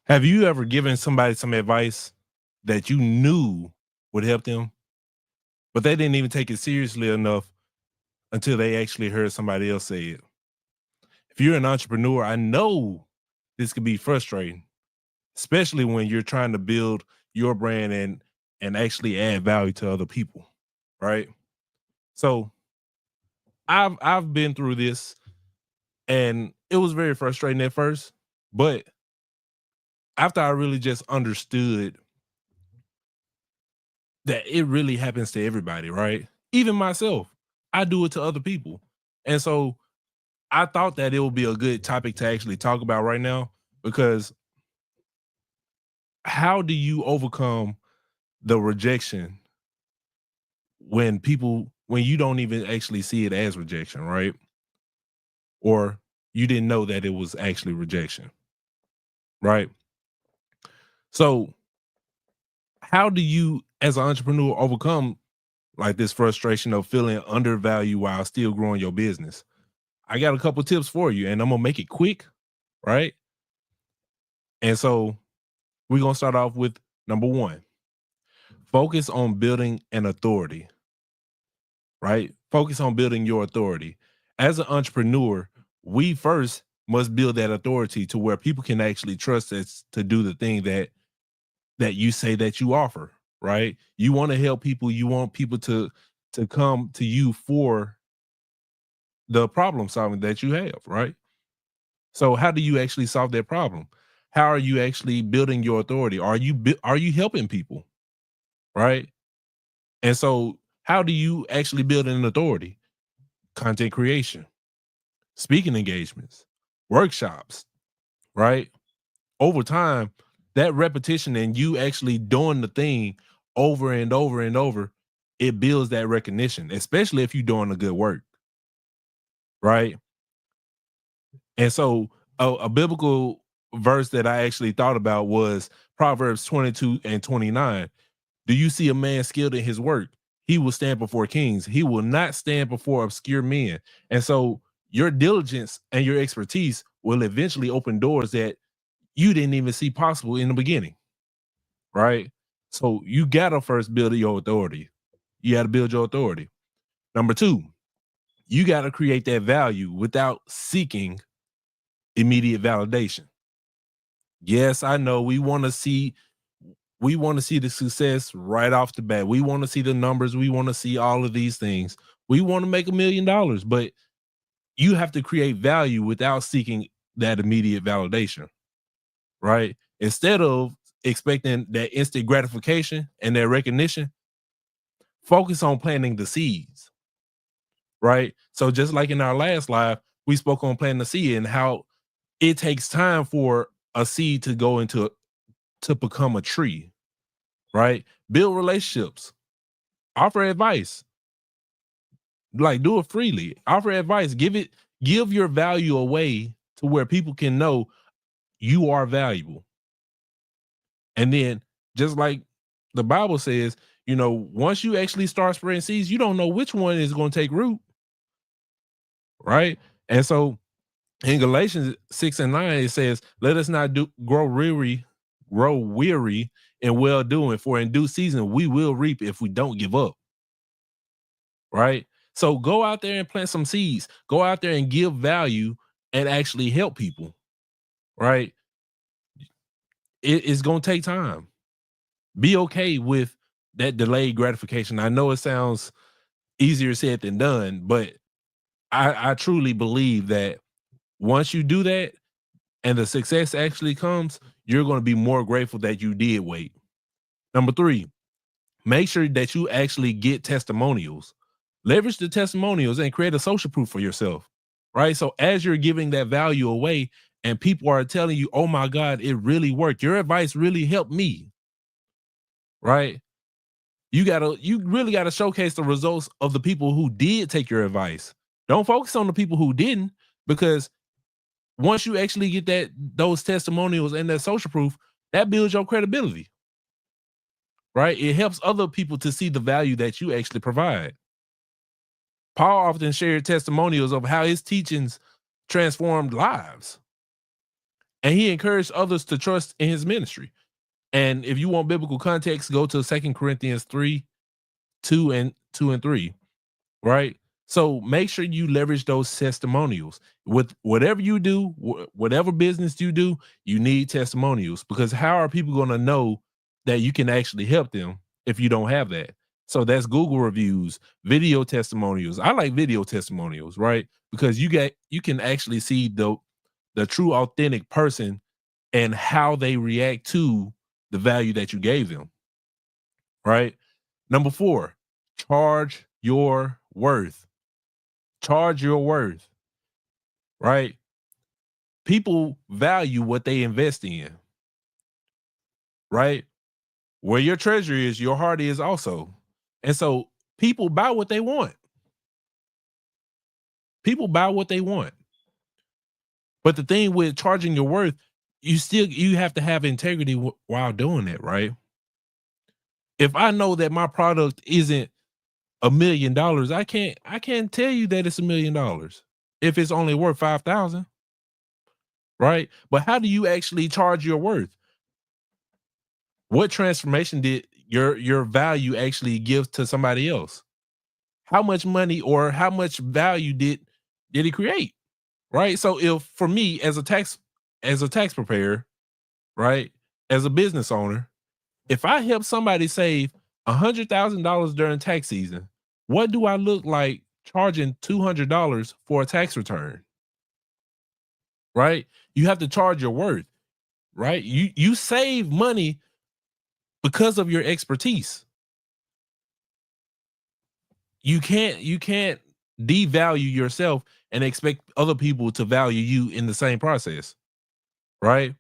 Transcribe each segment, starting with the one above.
Have you ever given somebody some advice that you knew would help them, but they didn't even take it seriously enough until they actually heard somebody else say it? If you're an entrepreneur, I know this could be frustrating, especially when you're trying to build your brand and actually add value to other people, right? So I've been through this and it was very frustrating at first, but after I really just understood that it really happens to everybody, right? Even myself, I do it to other people. And so I thought that it would be a good topic to actually talk about right now because how do you overcome the rejection when you don't even actually see it as rejection, right? Or you didn't know that it was actually rejection, right? So how do you as an entrepreneur overcome like this frustration of feeling undervalued while still growing your business? I got a couple tips for you and I'm gonna make it quick, right? And so we're gonna start off with number one. Focus on building an authority, right? Focus on building your authority. As an entrepreneur, we first must build that authority to where people can actually trust us to do the thing that you say that you offer, right? You want to help people, you want people to come to you for the problem solving that you have, right? So how do you actually solve that problem? How are you actually building your authority? Are you helping people, right? And so how do you actually build an authority? Content creation, speaking engagements, workshops, right? Over time, that repetition and you actually doing the thing over and over and over, it builds that recognition, especially if you're doing the good work, right? And so a biblical verse that I actually thought about was Proverbs 22 and 29. Do you see a man skilled in his work? He will stand before kings. He will not stand before obscure men. And so your diligence and your expertise will eventually open doors that you didn't even see possible in the beginning, right? So you gotta first build your authority. You gotta build your authority. Number two, you gotta create that value without seeking immediate validation. Yes, I know we want to see the success right off the bat. We want to see the numbers. We want to see all of these things. We want to make $1 million, but you have to create value without seeking that immediate validation, right? Instead of expecting that instant gratification and that recognition, focus on planting the seeds, right? So just like in our last live, we spoke on planting the seed and how it takes time for a seed to go into to become a tree, right? Build relationships, offer advice, like do it freely, offer advice, give your value away to where people can know you are valuable. And then just like the Bible says, once you actually start spreading seeds, you don't know which one is going to take root, right? And so in Galatians 6 and 9, it says, let us not grow weary in well doing, for in due season we will reap if we don't give up. Right. So go out there and plant some seeds, go out there and give value and actually help people. Right. It's going to take time. Be okay with that delayed gratification. I know it sounds easier said than done, but I truly believe that once you do that and the success actually comes, you're going to be more grateful that you did wait. Number three, make sure that you actually get testimonials. Leverage the testimonials and create a social proof for yourself, right? So as you're giving that value away and people are telling you, oh my God, it really worked. Your advice really helped me, right? You really gotta showcase the results of the people who did take your advice. Don't focus on the people who didn't, because once you actually get those testimonials and that social proof, that builds your credibility, right? It helps other people to see the value that you actually provide. Paul often shared testimonials of how his teachings transformed lives. And he encouraged others to trust in his ministry. And if you want biblical context, go to Second Corinthians 3, 2 and 3, right? So make sure you leverage those testimonials with whatever you do, whatever business you do. You need testimonials, because how are people going to know that you can actually help them if you don't have that? So that's Google reviews, video testimonials. I like video testimonials, right? Because you can actually see the true authentic person and how they react to the value that you gave them, right? Number 4, charge your worth. Charge your worth, right? People value what they invest in, right? Where your treasure is, your heart is also. And so people buy what they want. People buy what they want. But the thing with charging your worth, you have to have integrity while doing it, right? If I know that my product isn't $1 million, I can't tell you that it's $1 million if it's only worth 5,000, right? But how do you actually charge your worth? What transformation did your value actually give to somebody else? How much money or how much value did it create? Right? So if for me as a tax preparer, right, as a business owner, if I help somebody save $100,000 during tax season, what do I look like charging $200 for a tax return? Right? You have to charge your worth, right? You save money because of your expertise. You can't devalue yourself and expect other people to value you in the same process, right?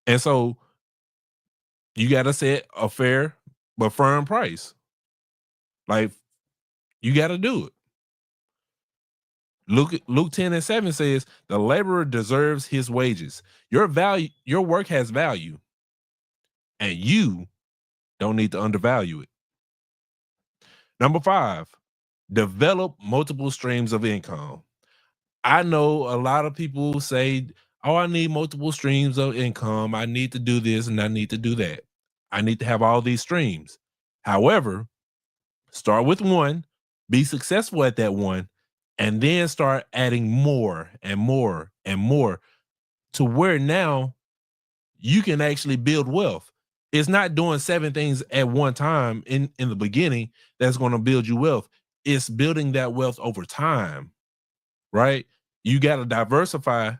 And so you got to set a fair but firm price. Like, you got to do it. Luke 10:7 says, the laborer deserves his wages. Your work has value, and you don't need to undervalue it. Number 5, develop multiple streams of income. I know a lot of people say, oh, I need multiple streams of income. I need to do this and I need to do that. I need to have all these streams. However, start with one, be successful at that one, and then start adding more and more and more to where now you can actually build wealth. It's not doing 7 things at one time in the beginning that's going to build you wealth. It's building that wealth over time, right? You got to diversify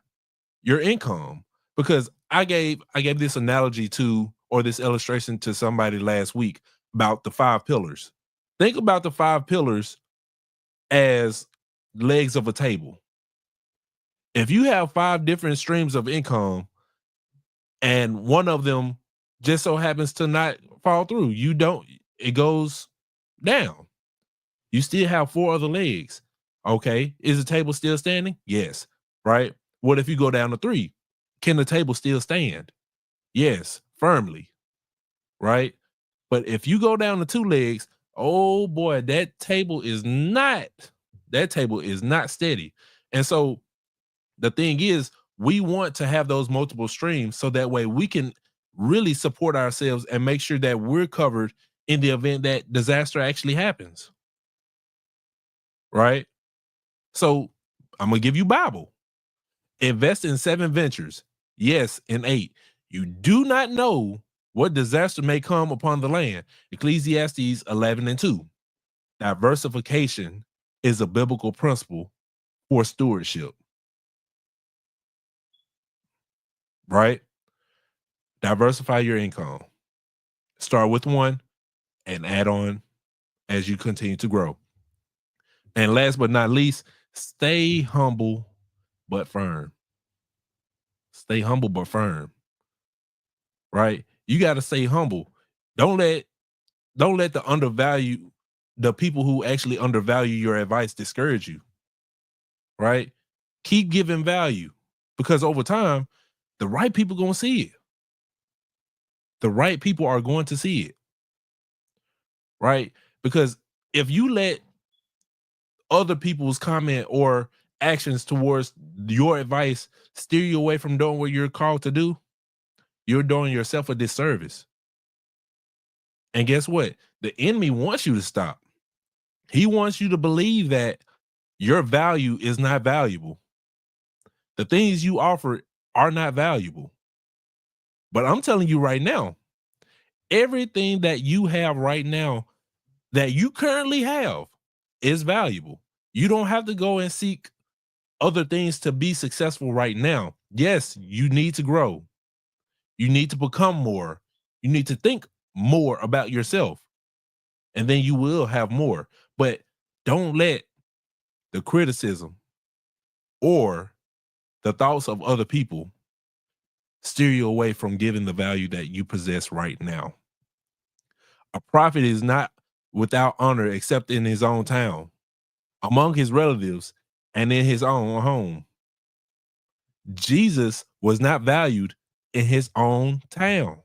your income, because I gave this analogy to, or this illustration to somebody last week about the 5 pillars. Think about the 5 pillars as legs of a table. If you have 5 different streams of income and one of them just so happens to not fall through, it goes down. You still have 4 other legs. Okay. Is the table still standing? Yes. Right. What if you go down to 3? Can the table still stand? Yes, firmly. Right. But if you go down to 2 legs, oh boy, that table is not steady. And so the thing is, we want to have those multiple streams so that way we can really support ourselves and make sure that we're covered in the event that disaster actually happens. Right. So I'm going to give you Bible. Invest in 7 ventures. Yes, in 8. You do not know what disaster may come upon the land. Ecclesiastes 11:2. Diversification is a biblical principle for stewardship, right? Diversify your income. Start with one and add on as you continue to grow. And last but not least, stay humble but firm. Stay humble but firm, right? You got to stay humble. Don't let the people who actually undervalue your advice discourage you, right? Keep giving value, because over time, the right people going to see it. The right people are going to see it, right? Because if you let other people's comment or actions towards your advice steer you away from doing what you're called to do, you're doing yourself a disservice. And guess what? The enemy wants you to stop. He wants you to believe that your value is not valuable. The things you offer are not valuable. But I'm telling you right now, everything that you have right now that you currently have is valuable. You don't have to go and seek other things to be successful right now. Yes, you need to grow. You need to become more. You need to think more about yourself, and then you will have more. But don't let the criticism or the thoughts of other people steer you away from giving the value that you possess right now. A prophet is not without honor except in his own town, among his relatives, and in his own home. Jesus was not valued in his own town.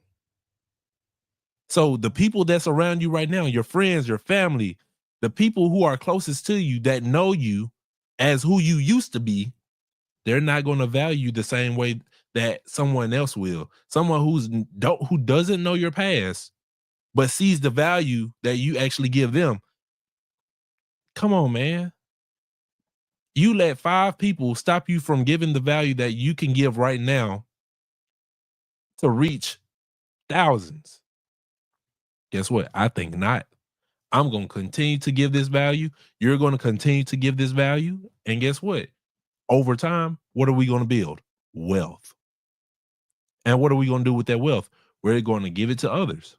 So the people that's around you right now, your friends, your family, the people who are closest to you that know you as who you used to be, they're not going to value you the same way that someone else will. Someone who doesn't know your past but sees the value that you actually give them. Come on, man. You let 5 people stop you from giving the value that you can give right now to reach thousands. Guess what? I think not. I'm going to continue to give this value. You're going to continue to give this value. And guess what? Over time, what are we going to build? Wealth. And what are we going to do with that wealth? We're going to give it to others.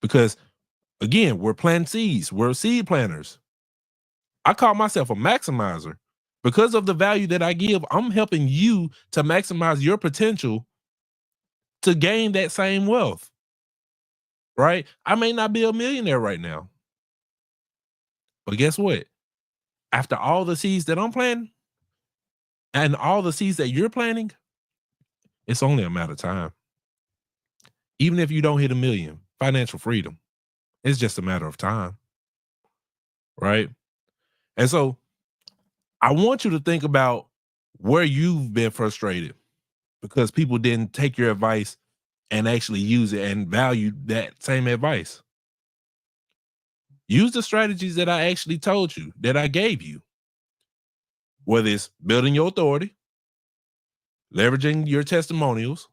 Because again, we're planting seeds. We're seed planters. I call myself a maximizer. Because of the value that I give, I'm helping you to maximize your potential to gain that same wealth. Right? I may not be a millionaire right now. But guess what? After all the seeds that I'm planting and all the seeds that you're planting, it's only a matter of time. Even if you don't hit a million, financial freedom, it's just a matter of time. Right? And so I want you to think about where you've been frustrated because people didn't take your advice and actually use it and value that same advice. Use the strategies that I actually told you, that I gave you, whether it's building your authority, leveraging your testimonials,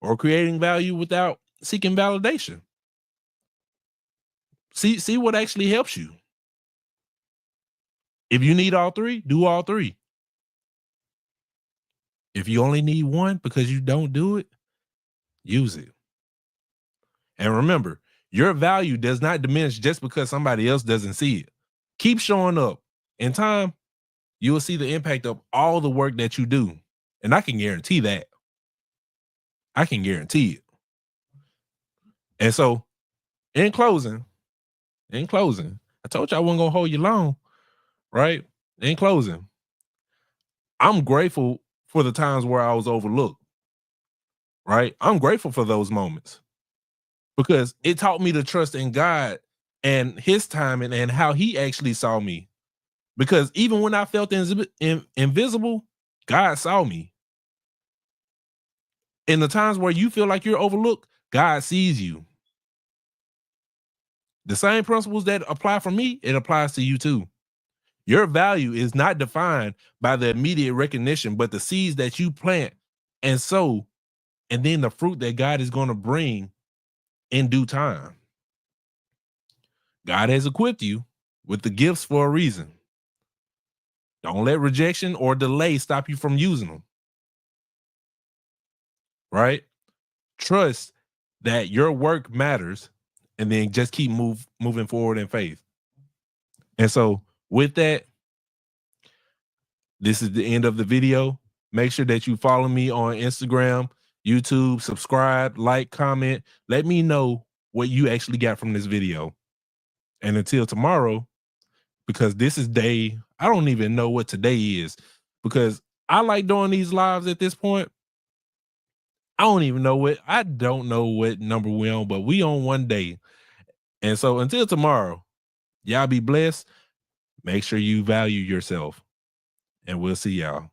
or creating value without seeking validation. See what actually helps you. If you need all 3, do all 3. If you only need one because you don't do it, use it. And remember, your value does not diminish just because somebody else doesn't see it. Keep showing up. In time, you will see the impact of all the work that you do. And I can guarantee that. I can guarantee it. And so, in closing, I told you I wasn't going to hold you long, right? In closing, I'm grateful for the times where I was overlooked, right? I'm grateful for those moments because it taught me to trust in God and his timing and how he actually saw me. Because even when I felt invisible, God saw me. In the times where you feel like you're overlooked, God sees you. The same principles that apply for me, it applies to you too. Your value is not defined by the immediate recognition, but the seeds that you plant and sow, and then the fruit that God is going to bring in due time. God has equipped you with the gifts for a reason. Don't let rejection or delay stop you from using them. Right? Trust that your work matters, and then just keep moving forward in faith. And so with that, this is the end of the video. Make sure that you follow me on Instagram, YouTube, subscribe, like, comment. Let me know what you actually got from this video. And until tomorrow, because this is I don't even know what today is, because I like doing these lives at this point. I don't know what number we on, but we on one day. And so until tomorrow, y'all be blessed. Make sure you value yourself, and we'll see y'all.